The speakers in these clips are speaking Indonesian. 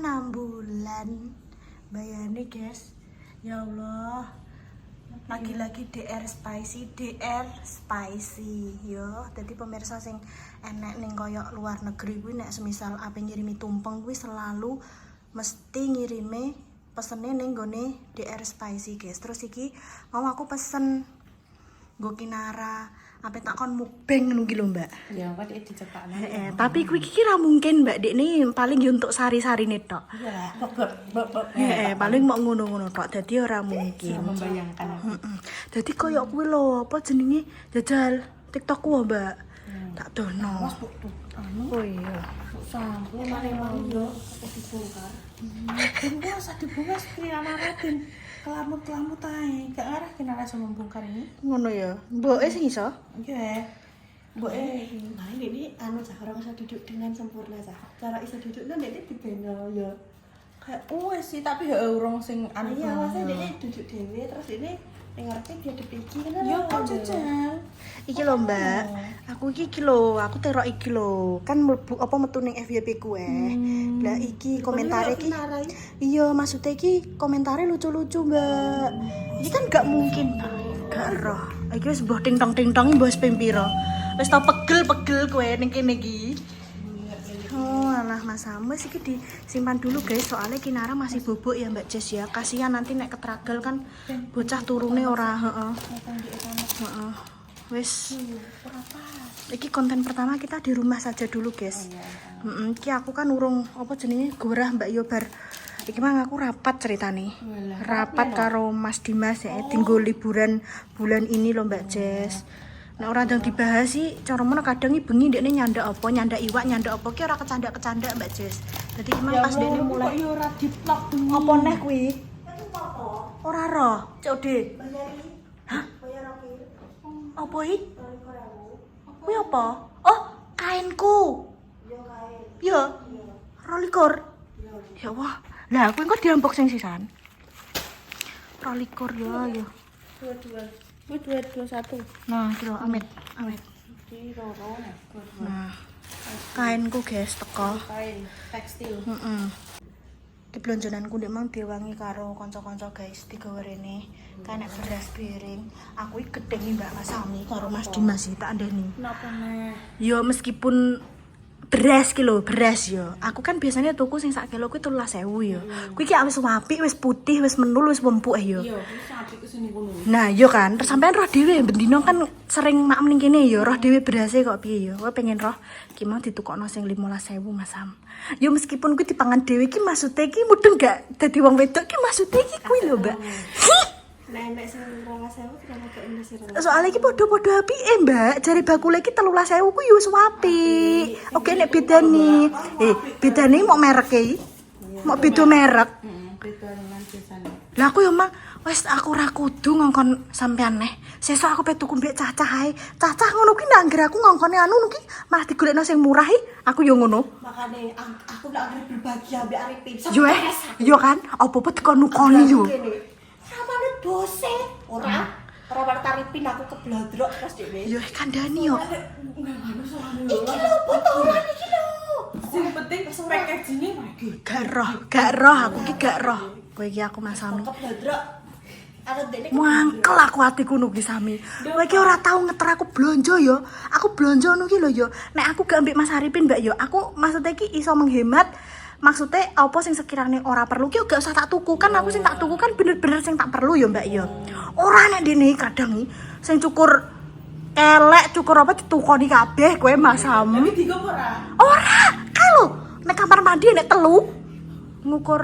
6 bulan. Bayangin guys. Ya Allah. Lagi-lagi DR spicy yo. Jadi pemirsa sing enek ning koyo luar negeri kuwi nek semisal ape ngirimi tumpeng kuwi selalu mesti ngirime pesene ning gone DR spicy guys. Terus iki mau aku pesen nggo Kinara ape tak kon mukbang ngono ki lho Mbak. Ya kok dicepakno. Tapi kuwi iki ra mungkin Mbak Dik ini paling yo untuk sari-sarine tok. Iya, Paling mau ngono-ngono tok. Dadi ora mungkin. Membayangkan aku. Dadi koyo kuwi lho, apa jenenge jajal TikTokku Mbak. Tak dono. Mas tuh anu. Oh iya. Sampo mari-mari yo apa dibongkar. Bungkas dibungkas prianaratin. Kelamut-kelamut ae. Gak ngarah Kinara sama membongkar ini. Ngono ya. Mboke sing iso? Iya. Mbok nah ini anu cah ora bisa duduk dengan sempurna cah. Cara iso duduknya dia dibeno ya. Kayak wes sih tapi ya urung sing anu. Iya, maksudnya dia duduk dhewe terus ini ngerti dia dipiki kan. Ya kok jajal. Iki lho Mbak. Aku iki lho, aku terok iki lho. Kan mlebu apa metu ning FYP ku Lah iki komentare iki. Iya, maksudnya iki komentare lucu-lucu Mbak. Iki kan gak mungkin. Gak roh. Iki wis mbah ting tong mbah ping pira. Wis tau pegel-pegel kowe ning kene iki. Oh, alah Mas Samus iki disimpan dulu guys, soalnya Kinara masih bobok ya Mbak Jess ya. Kasihan nanti nek ketragal kan bocah turune ora, heeh. Wis. Iki konten pertama kita di rumah saja dulu guys. Iki aku kan urung apa jenenge gorah Mbak yo bar. Iki mang aku rapat ceritane. Rapat karo Mas Dimas ya, tinggal liburan bulan ini loh Mbak Jess. Nek ora ndang dibahas sih, cara mono kadang bengi ndekne nyandak apa, nyandak iwak, nyandak apa ki ora kecandak-kecandak Mbak Jess. Dadi emang pas ndekne mulai yo ora diplok bengi. apa neh kuwi? Ora roh, Code. Hah? Apa iki? Kuwi apa? Oh, kainku. Yo kain. Yo. 22. Ya wah. Lah, kuwi kok di-unboxing sisan. 22 ya. 221. Nah, iki lho amit. Iki loro. Nah, kainku guys teko. Kain tekstil. Ki blonjonanku ndek mang diwangi karo kanca-kanca guys, digawe rene. Kan nek beras piring, aku iki gedhengi Mbak Mas Sami karo Mas Dimas iki tak andani. Napa neh? Yo meskipun beras ki lho, beras yo. Aku kan biasanya tuku sing sak kilo kuwi 13.000 yo. Kuwi ki wis apik, wis putih, wis menul, wis empuk yo. Iya, wis apik kesini kono. Nah, yo kan, terus sampean roh dhewe bendino kan sering maem ning kene yo, roh dhewe berase kok piye yo. Kowe pengen roh ki mau ditukokno sing 15.000 Mas Sam. Yo meskipun kuwi dipangan dhewe ki maksude ki mudeng gak dadi wong wedok ki maksude ki kuwi lho, Mbak. Nek sing 12.000 kenapa kok ini sih? Soalnya iki padha-padha apike, Mbak. Jare bakule iki 13.000 kuwi wis apik. Oke nek bedane. Bedane mau merek iki. Mau beda merek. Beda dengan biasane. Lah aku yo mang wis aku ora kudu ngongkon sampean neh. Sesuk aku pe tuku mbek cacah ae. Cacah ngono ki nek anggere aku ngongkone anu ki malah digolekno sing murah iki. Aku yo ngono. Makane aku lak anggere berbagi ambek Arifin. Yo kan, apa-apa dikon nukoni yo. Samane bose. Ora pada Arifin aku keblodrok terus dhewe. Yo kandhani yo. Iki lho botolan iki lho. Sing penting packaging-e iki. Gak roh aku ki gak roh. Kowe iki aku Mas Sami. Keblodrok. Mangkel aku atiku nuki Sami. Kowe iki ora tau ngeter aku blonjo yo. Aku blonjo nuki lho yo. Nek aku gak ambek Mas Arifin Mbak yo, aku maksudnya iki iso menghemat. Maksudnya apa sing sekirane ora perlu ki gak usah tak tuku. Kan aku sing tak tuku kan bener-bener sing tak perlu yo Mbak yo. Ora nek dene kadang iki sing cukur elek, cukur apa ditukoni kabeh kowe Mas Sami. Tapi digo ora? Ora, kalau nek kamar mandi nek telu ngukur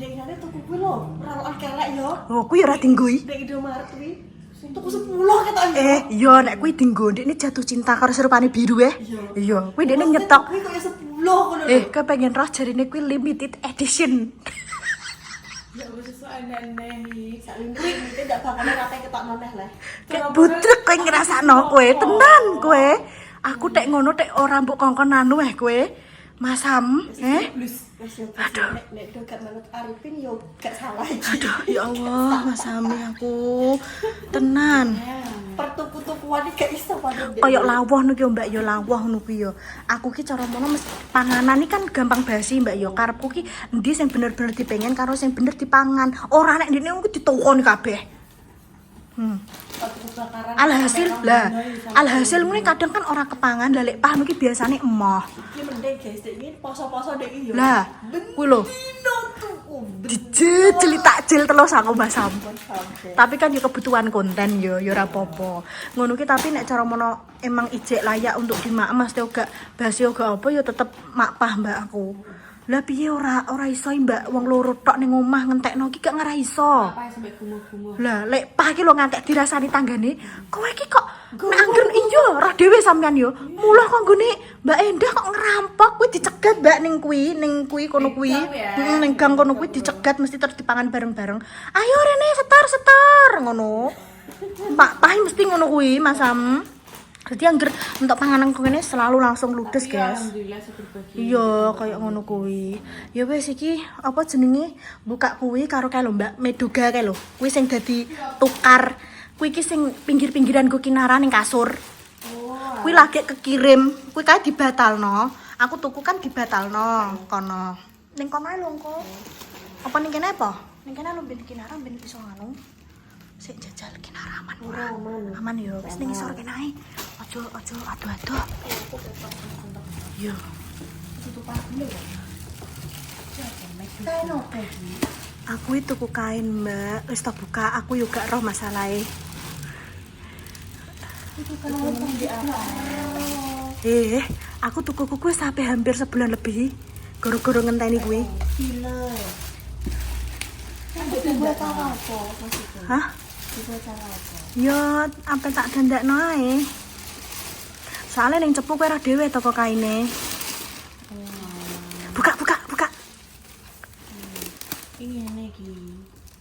Dek ngene tuku kuwi lho, ora kelek yo. oh kuwi ora dinggo iki. Dek Indomaret kuwi sing tuku 10 ketok yo. Iya nek kuwi dinggo ndekne jatuh cinta karo serupane biru iya kuwi ndekne nyetok kuwi koyo 10 ngono lho. kowe pengen roh jarine kuwi limited edition. Ya wis sesuai aneh iki. Saling kuwi ndak bakal rate ketokno neh lah. Kayak butrek kowe ngrasakno kowe tenan kowe. Aku tek ngono tek ora mbok kongkon anu kowe. Masam, Aduh. Nek do gak manut Arifin yo gak salah. Aduh, ya Allah, Masami aku. Tenan. Pertuku-tukuan iki gak iso padha. Kayak lawah niku Mbak ya lawah niku ya. Aku ki cara mono panganan iki kan gampang basi Mbak ya. Karepku ki endi sing bener-bener dipengen karo sing bener dipangan. Ora nek ndene ku ditokoni kabeh. Alhasil ngene kadang kan orang kepangan lah lek paham iki biasane emoh. Iki mending guys, iki poso-poso ndek iki yo. Lah, kuwi lho. Dijel takjil terus aku Masam. Tapi kan yo kebutuhan konten yo ora apa-apa. Ngono ki tapi nek cara mono emang ijek layak untuk dimakan mesti gak basi gak apa yo tetep makpah Mbak aku. Lah piye ora iso Mbak wong loro tok ning omah ngentekno iki gak ngara iso. Apa sampe gumo-gumo. Lah lek pah iki lho ngantek dirasani tanggane, kowe iki kok nangger iya roh dhewe sampean yo. Mulah kok nggone Mbak Endah kok ngerampok kuwi dicegat Mbak ning kuwi kono kuwi. Heeh ning gang kono kuwi dicegat mesti terus dipangan bareng-bareng. Ayo rene setor ngono. Pak Pah mesti ngono kuwi Masam. Jadi angger untuk panganan kene selalu langsung ludes, guys. Alhamdulillah berbagi. Iya, kayak ngono kuwi. Ya wis iki apa jenenge? Buka kuwi karo kae lho, Mbak Meduga kae lho. Kuwi sing dadi tukar. Kuwi iki sing pinggir-pinggiranku Kinara ning kasur. Oh. Kuwi lagi kekirim. Kuwi kae dibatalno. Aku tuku kan dibatalno kono. Ning kono ae lho engko. Apa ning kene apa? Ning kene lho ben Kinara ben iso anu. Sik jajal Kinara aman ora? Aman yo. Wis ning isor kene ae. Ojo aduh-aduh. Yo. Tutup dulu ya. Kain opo iki? Aku itu tuku kain, Mbak. Wis tak buka, aku yo gak roh masalahe. Itu kan wong di apa? Aku tuku kuwi sampai hampir sebulan lebih. Goro-goro ngenteni kuwi. Gila. Buat apa maksudnya? Hah? Buat apa? Yo, sampe tak dandakno ae. Soalnya ning cepu kowe ora dhewe toko kaine. Buka. Ini iki.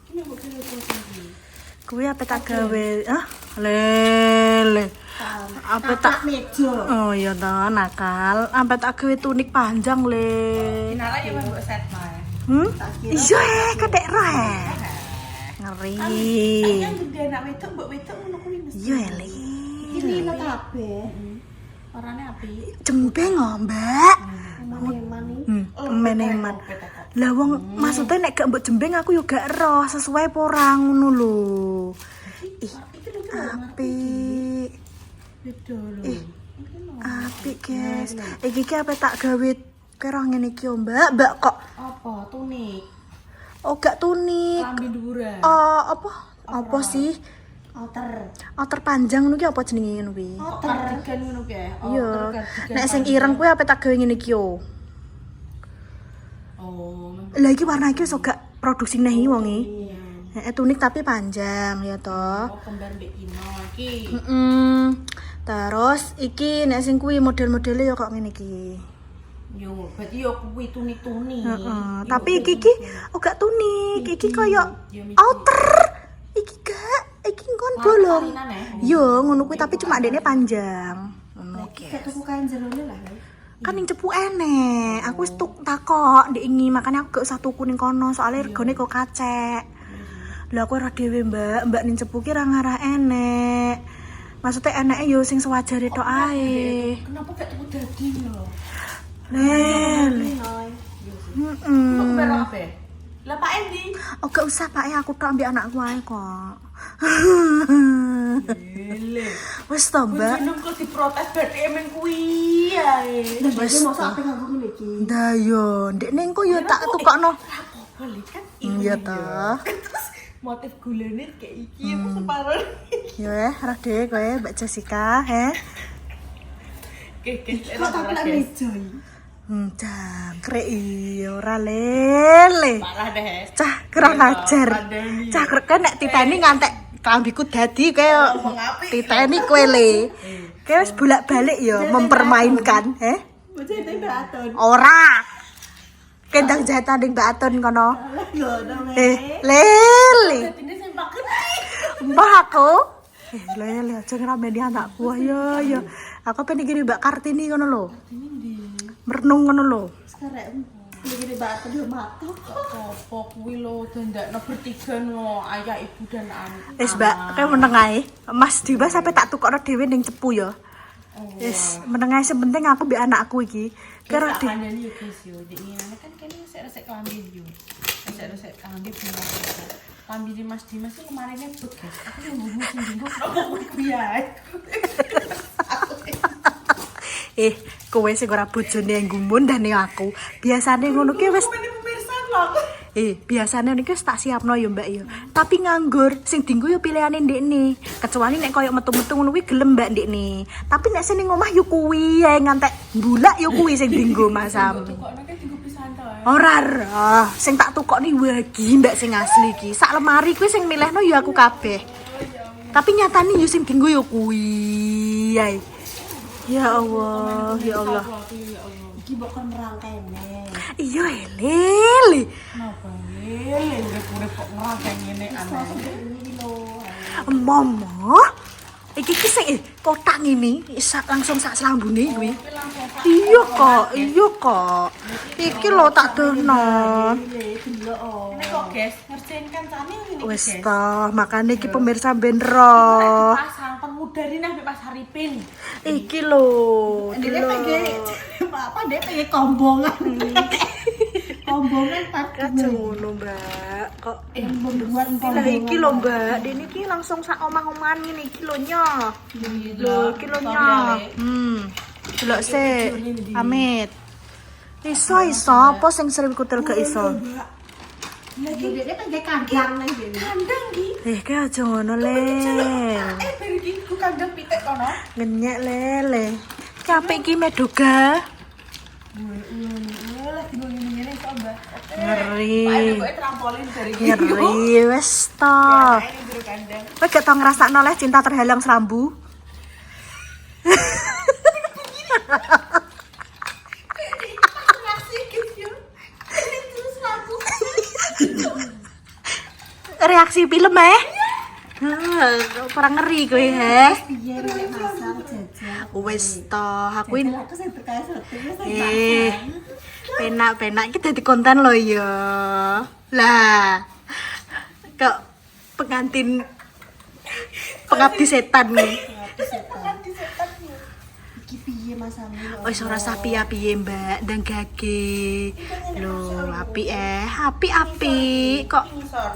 Ini kok kene iki. Kuwi apa tak gawe? Lele. Apa tak meja? Oh iya ta, nakal. Sampe tak gawe tunik panjang le. Kinara ya mbok set mae. Iya kedek roh. Ngeri. Yang gede anak wedok mbok wedok ngono kuwi mesti. Iya le. Ini lo kabeh. Orane api. Jembeng oh, Mbak. Mani. Meneman. Lah wong maksudnya nek gak mbok jembeng aku yo gak roh sesuai apa ora ngono lho. Ih, apik. Beda lho. Apik, guys. Iki ki apa tak gawe kira ngene iki yo, Mbak kok. Apa tunik? Oh, gak tunik. Lambi dhuwuran. Apa sih? Outer panjang ngono ki apa jenenge ngono kuwi? Kardigan ngono ki. Iya. Nek sing ireng kuwi apa tak gawe ngene iki yo. Oh. Lah iki warna iki wis gak produksi neh iki wonge. Iya. Tunik tapi panjang ya toh. Oh, kembar mbek Kino iki. Terus iki nek sing kuwi model-modele ya kok ngene iki. Yo, berarti yo kuwi tunik-tunik. Tapi iki gak tunik, iki koyo outer. Iki kon bolong. Yo, ngono kuwi tapi cuma dene panjang. Ngono ki. Gak tuku kain jerone lah. Kan ning cepu enek. Aku wis takok ndek ini, makanya aku gak usah tuku ning kono soalnya regane kok kacek. Lah aku ora dhewe, Mbak ning cepu ki ra ngarah enek. Maksudnya enake yo sing sewajare tok ae. Kenapa gak tuku daging lho? Lele. Kok berapa? Lah Pak Endi? Oh gak usah Pak aku tok ambek anakku ae kok. Lele. Wis to, Mbak. Jeneng kok diprotes BTM kuwi ae. Wis mosok ape kanggo ngene iki. Ndah yo, ndekne engko yo tak tukokno. Balik kan Iya ta. Terus motif gulane kayak iki apa separuh. Yo ora dhewe kowe Mbak Jessica, Kok tak nak meja iki. Jangkrik ora lele. Parah deh. Cah kurang ajar. Cah kan nek titeni ngantek klambiku dadi kaya titeni kowe le. Kowe wis bolak-balik ya mempermainkan, Bocah itu Mbak Aton. Ora. Kendang jahitan ning Mbak Aton kono. Lho, Lele. ini sing pakai. Mbah aku. Lele aja ngerameni anakku. Yo. Aku pengen gini Mbak Kartini kono lho. merenung ngono lho. Sekarang begini banget udah matang. Apa kuwi lho dandakno bertiga no ayah ibu dan anak. Wis Mbak, kayak meneng ae. Mas Dimas sampe tak tukokno dhewe ning cepu ya. Wis meneng ae sepenting aku mbek anakku iki. Kira Kira kandani yo guys yo. Dik ngene kan kene resik klambi yo. Resik klambi bener. Klambi di Mas Dimas iki kemarine but guys. Aku yo ngomong sing dinggo kok kuwi ae. Kowe sing ora bojone nggumun dane aku. Biasane ngono ki wis Pemirsa lho. biasane niki wis tak siapno ya Mbak ya. Tapi nganggur sing dinggo ya pilihane ndekne. Kecuali nek koyo metu-metu ngono kuwi gelem Mbak ndekne. Tapi nek sing ning omah yo kuwi ae ngantek mbulak yo kuwi sing dinggo Mas Sam. Kok nek dinggo pisan to. Ora, sing tak tukokne wagi Mbak sing asli iki. Sak lemari kuwi sing milihno ya aku kabeh. Tapi nyatane yo sing dinggo yo kuwi ae. Ya Allah, ya Allah. Iki mbok kon merangkene. Iya lele. Napa lele urip kok ngerangkeng ngene aneh. Ini lho. Mama, iki ki sing kotak ngene isak langsung sak selambune kuwi. Iya kok. Iki lho tak dono. Ini kok guys, ngerjain kancane ngene Wis guys. toh, makane iki pemirsa ben roh. Pasang pemudari nang Mas Haripin. Iki lho. Dia pengen apa dia pengen kombongan. Kombongan tak Aja ngono, Mbak. Kok pembunuhan lah iki lho, Mbak. Dene iki langsung sak omah-omahan ngene iki lho nyo. Lho, iki lho nyo. Delok sik. Amit. Iso apa sing sering kutil gak iso? Lagi dia pengen kandang nang dene. Kandang iki. Ki aja ngono le. Bar iki ku kandang pitik kono. Ngenyek lele. Capek iki meduga. Lagi ngene iso, Mbak. Ngeri. Kowe trampolin dari iki. Ngeri wis to. Ini biru kandang. Kowe gak tau ngrasakno le cinta terhalang serambu? Reaksi film kurang ngeri kowe Piye nek masang jajal. Wis to, aku ini Aku sing terkait satu. penak-penak iki dadi konten lo ya. Lah. Kok pengantin pengabdi setan nih. Iki piye Mas Ami? Wis ora usah piye-piye, Mbak, ndang gage. Lho, apik. Kok Ngisor.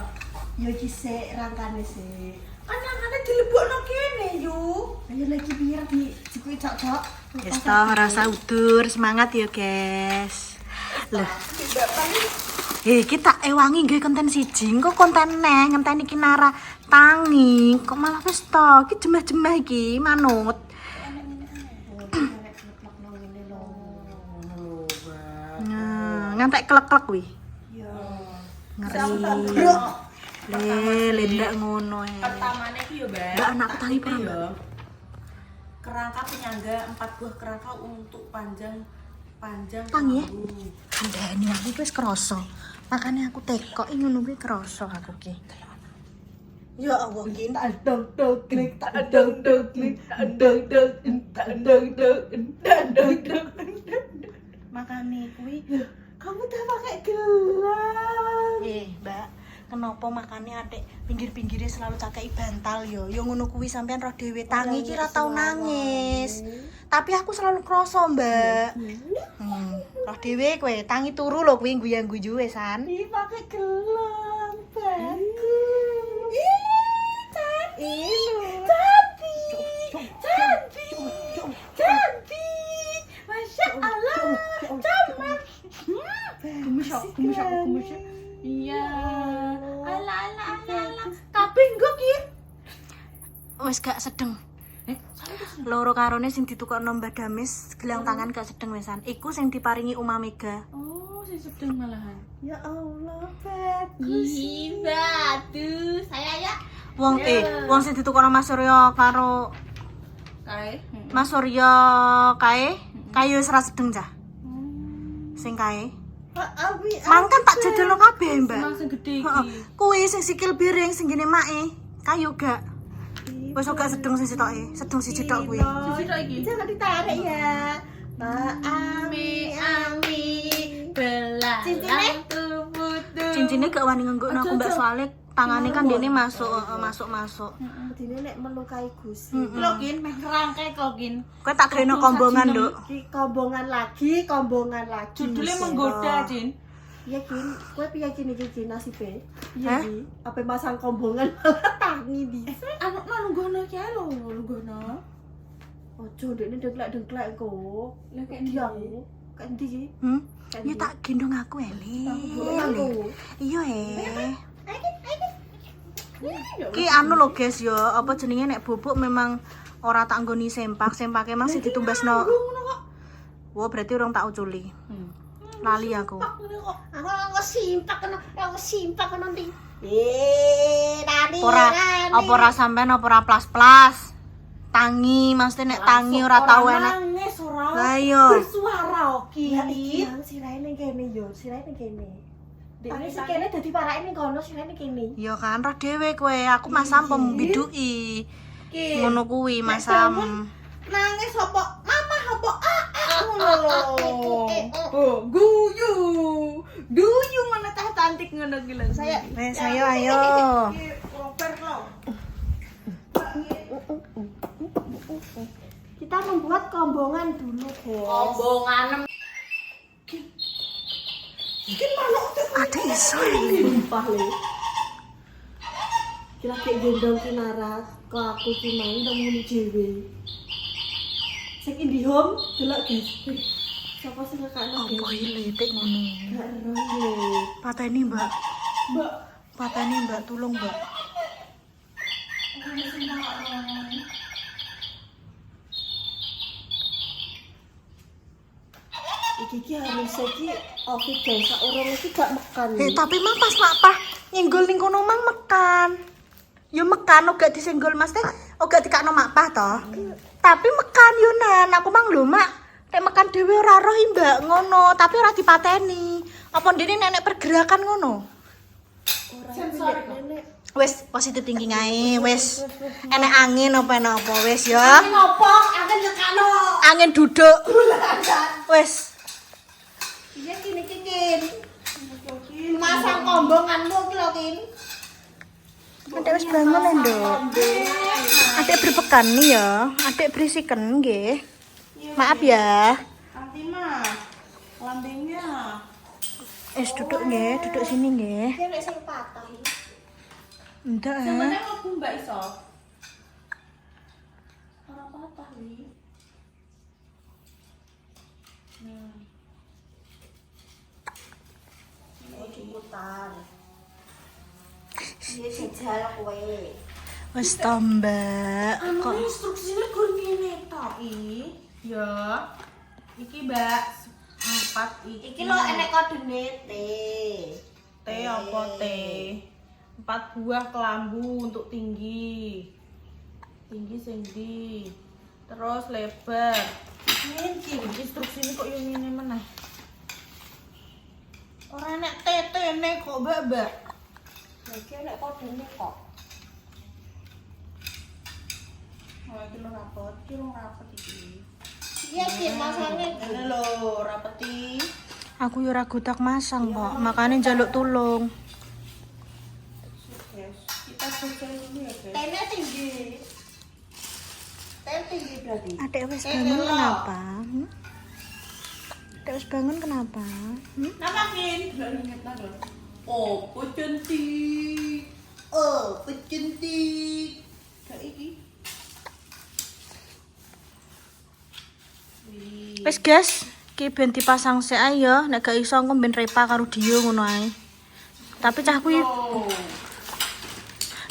Yo iki sik rangkane sik. Kan nangane dilebokno kene yo. Ayo lagi biar di jikuki cok-cok. wis to ora usah udur, semangat ya, guys. Loh, kita ewangi nggawe konten siji, kok konten neh ngenteni iki nara tangi, kok malah wis to, iki jemah-jemah iki manut. Nah, ngantek klek-klek kuwi. Yo. Ngeri. Le ndak ngono ya. Pertamane iki yo, Mbak. Mbak anakku tangi pernah, Mbak. Yo. Kerangka penyangga 4 buah kerangka untuk panjang Tangi ya? bambu. Kandhani aku wis krasa. Makane aku tekok iki ngono kuwi krasa aku ki. Ya Allah, ki tak dong klik, tak dong klik, tak dong makane kuwi Kamu udah pakai gelang. Mbak, kenapa makane atik pinggir-pinggirnya selalu cakai bantal yo. Yo ngono kuwi sampean roh dhewe tangi iki ra tau nangis. Tapi aku selalu kroso, Mbak. Roh dhewe kowe tangi turu lho kuwi guyang-guyu wesan. Ih, pakai gelang. Bagus. Cantik. Masya Allah. Camat. Kumusyak. Iya. Ala. Kabeh nggo ki. Wis gak sedeng. Loro karone sing ditukokno Mbah Damis, gelang tangan gak sedeng wesan. Iku sing diparingi Uma Mega. Oh, sing sedeng malahan. Ya Allah, bagus. Batu. Saya ya. Wong sing ditukokno Mas Surya karo Kae. Mas Surya kae wis ra sedeng cah. Sing kae. Abi. Mangkan tak jadolno kabeh, Mbak. Emang sing gede Heeh. iki. Kuwi sing sikil biring sing gene mae. Kayu gak. Wis gak sedeng sing sitoke. Sedeng siji tok kuwi. Sisi tok iki. Jangan ditarik ya. Ami belalang tubuh. Cincinnya gak wani ngenggok aku mbak soalnya tangannya kan dia masuk. Dene nek melukai Gusti. Login meh rangkai login. Kau tak kena kombongan dok. Ki kombongan lagi. Judulnya menggoda, Jin. Iya Gin, kowe piye gini iki nasibe? Iya Hah? Gi, ape masang kombongan malah tangi di. Anu nunggono ki ae lho, nunggono. Ojo ndekne dengklek-dengklek kok. Lah kayak Dia aku. Kayak ndi iki? Ya tak gendong aku Eli. Aku. Iya Ki anu lho guys yo, apa jenenge nek bubuk memang ora tak nggoni sempak emang sing ditumbasno. Wah, berarti orang tak uculi. Lali aku. Aku simpak kena ndi. Tadi. Ora sampean apa ora plas-plas. Tangi, maksudnya nek tangi ora tau enak. Nangis ora. Lah iya. Bersuara oke. Ya iki nang sirahe ning kene yo, sirahe ning kene. Dekne sing kene dadi parake ning kono, sirahe ning kene. Ya kan roh dhewe kowe, aku masam pembiduki. Ngono kuwi masam. Nangis apa? Mama apa? Ngono lho. Oh, guyu mana teh cantik ngono ki lho. Saya Wes ayo. Robert lo. Kita membuat kombongan dulu, guys. Ombongan. Ada iso ini. Sumpah le. Kira kayak gendong kinara, kok aku ki mau ndang muni dhewe. Sing IndiHome delok guys. Sapa sing ngekakno Apa letek ngono. Gak ero yo. Pateni, Mbak. Mbak, Pateni, Mbak, tolong, Mbak. iki harus iki oke guys, sak urung iki gak mekan. Tapi mang pas mak nyenggol ning kono mang mekan. Yo mekan ora disenggol Mas teh, ora dikakno mak pah to. Tapi mekan yo nan, aku mang lho mak. Nek mekan dhewe ora roh Mbak ngono, tapi ora dipateni. Apa ndene nenek pergerakan ngono? Sensor nenek. Wes positif thinking ae, wes. Enek angin apa wes yo. Ngopo? Angin nekano. Angin duduk. Wes. Iya kini kikin. Masang kombonganmu ki lho kin. Adek wis bangun Nduk. Adek berpekan nih ya. Adek berisikan nggih. Maaf ya. Nanti mah lambengnya. Duduk nggih, duduk sini nggih. Ki nek sing patah iki. Ndak Sebenarnya aku Mbak iso. Ora patah wi. Oh jemputan. Iya jajal kowe. Wes to, Mbak. Kok instruksinya gur ngene tok ya. Iki Mbak 4 iki. Iki lho enek kodene T. T apa T? 4 buah kelambu untuk tinggi. Tinggi sing ndi? Terus lebar. Iki instruksinya kok yo ngene meneh. Ora enek tetene kok, Mbak. Iki enek kodene kok. Oh, iki lho rapet, iki. Iya ki masane. Ini lho rapeti. Aku yo ora godak masang kok, makane njaluk tulung. Guys, kita selesai dulu ya, guys. Tene tinggi. Tene tinggi berarti. Adek wis bangun kenapa? Adek wis bangun kenapa? Nama Kin, gak inget nado. Oh, cantik. Kayak iki. Wis guys, ki ben dipasang sik ae ya, nek gak iso engko ben repa karo Dio ngono ae. Tapi cah kuwi Oh.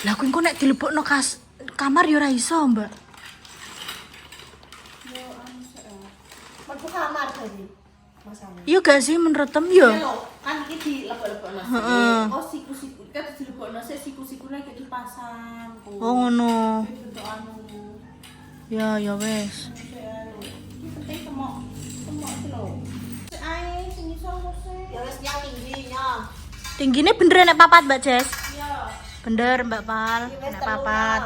lah kuwi engko nek dilebokno kamar ya ora iso, Mbak. Mlebu kamar tadi. Masane. Iya gak sih menurut tem ya? Lho, kan iki dilebok-lebokno sih. Heeh. Oh, siku-siku kan dilebokno sik siku-sikune kayak dipasang. Oh ngono. Bentuk anu. Ya wes. Ini penting temok iki lho. Sik ae sing iso sik. Ya wis yang tingginya. Tingginya bener nek papat, Mbak Jess. Iya. Bener Mbak Pal, Iki wis nek papat.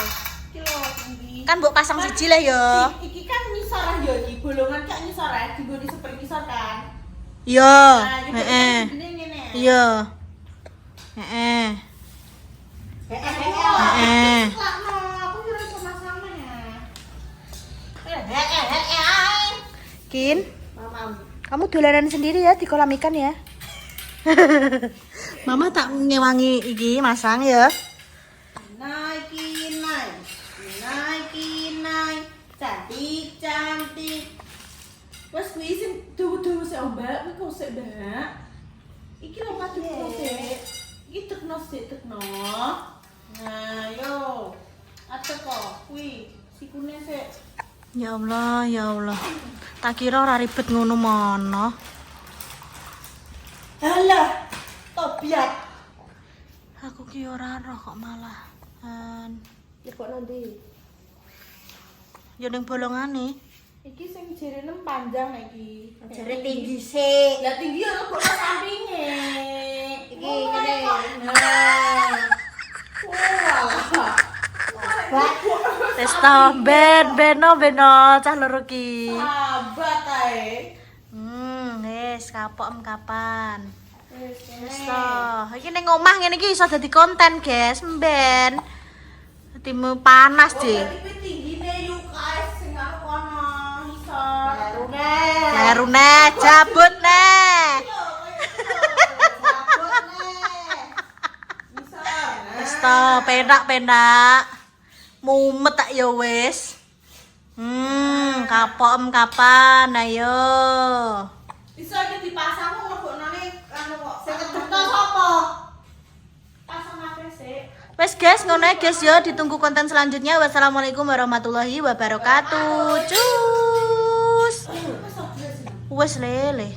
Iki lho tinggi. Kan mbok pasang siji lah yo. Iki kan ngisor ah yo iki bolongan kak ngisor ah digone seperti ngisor kan. Yo. Nah, ini Heeh. gini ngene. Iya. Heeh. Heeh. Lakno, aku kira sama-sama ya. Kin, Mamam. kamu dolanan sendiri ya di kolam ikan ya. Mama tak ngewangi iki masang ya. Naikin naik, naikin naik, cantik. Wes kuwi sing duwu-duwu sik Mbak, kuwi kok sik Mbak. Iki lho madu sik. Iki tekno sik tekno. Nah, yo. Atek kok kuwi sikune sik. Ya Allah, ya Allah. Tak kira ora ribet ngono mono. Alah, tobiat. Aku ki ora roh kok malah. Ya kok nanti. Ya ning bolongane. Iki sing jarene panjang iki. Jare tinggi sik. Lah tinggi ya kok sampinge. Iki ngene. Nah. Wah. Wis to, beno cah loro ki. Sahabat ae. Wis kapok kapan. Wis Wis to. Iki ning omah ngene iki iso dadi konten, guys, mben. Dadimu panas, Dik. Iki tinggine yuk guys sing aku kono iso. Kleru neh, jabut neh. Wis to, penak. Mumet tak ya wis. Kapok kapan, ayo. Bisa iki dipasang kok leboknane anu kok. Sing kedekno sapa? Pasang apa sih? Wes guys, ngono ya guys ya, ditunggu konten selanjutnya. Wassalamualaikum warahmatullahi wabarakatuh. Cus. Wes lele.